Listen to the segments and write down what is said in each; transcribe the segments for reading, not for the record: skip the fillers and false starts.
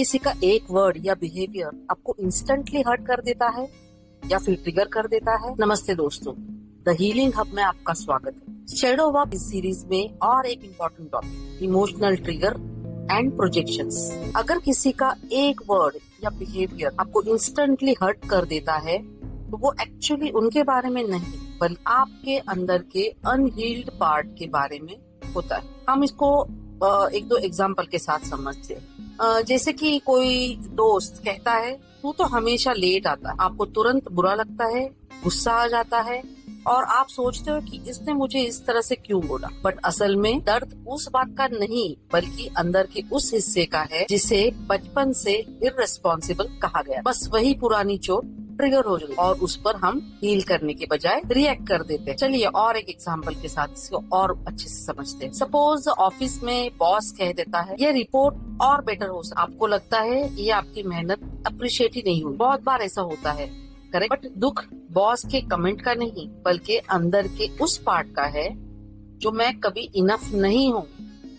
किसी का एक वर्ड या बिहेवियर आपको इंस्टेंटली हर्ट कर देता है या फिर ट्रिगर कर देता है? नमस्ते दोस्तों, द हीलिंग हब में आपका स्वागत है। शेडो वर्क इस सीरीज में और एक important topic, emotional trigger and projections. अगर किसी का एक वर्ड या बिहेवियर आपको इंस्टेंटली हर्ट कर देता है तो वो एक्चुअली उनके बारे में नहीं बल्कि आपके अंदर के अनहील्ड पार्ट के बारे में होता है। हम इसको एक दो एग्जाम्पल के साथ समझते हैं। जैसे कि कोई दोस्त कहता है तू तो हमेशा लेट आता है, आपको तुरंत बुरा लगता है, गुस्सा आ जाता है और आप सोचते हो कि इसने मुझे इस तरह से क्यों बोला। बट असल में दर्द उस बात का नहीं बल्कि अंदर के उस हिस्से का है जिसे बचपन से इररिस्पॉन्सिबल कहा गया। बस वही पुरानी चोट ट्रिगर हो जाती और उस पर हम हील करने के बजाय रिएक्ट कर देते हैं। चलिए और एक एग्जांपल के साथ इसको और अच्छे से समझते हैं। सपोज ऑफिस में बॉस कह देता है ये रिपोर्ट और बेटर हो सकता, आपको लगता है ये आपकी मेहनत अप्रिशिएट ही नहीं हुई। बहुत बार ऐसा होता है, करेक्ट। बट दुख बॉस के कमेंट का नहीं बल्कि अंदर के उस पार्ट का है जो मैं कभी इनफ नहीं हूँ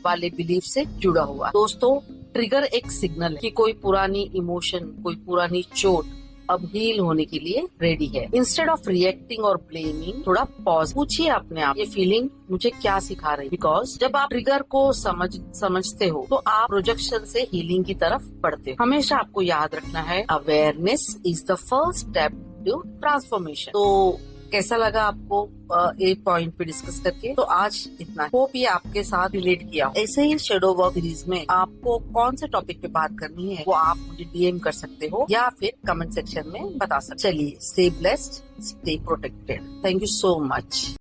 वाले बिलीफ से जुड़ा हुआ। दोस्तों, ट्रिगर एक सिग्नल है कि कोई पुरानी इमोशन, कोई पुरानी चोट अब हील होने के लिए रेडी है। इंस्टेड ऑफ रिएक्टिंग और ब्लेमिंग, थोड़ा पॉज, पूछिए अपने आप ये फीलिंग मुझे क्या सिखा रही है। बिकॉज जब आप ट्रिगर को समझते हो तो आप प्रोजेक्शन से हीलिंग की तरफ बढ़ते हो। हमेशा आपको याद रखना है, awareness is the first step to transformation. तो कैसा लगा आपको एक पॉइंट पे डिस्कस करके? तो आज इतना। होप ये आपके साथ रिलेट किया। ऐसे ही शेडो वर्क सीरीज में आपको कौन से टॉपिक पे बात करनी है वो आप मुझे डीएम कर सकते हो या फिर कमेंट सेक्शन में बता सकते। चलिए, stay blessed, stay protected. Thank you so much.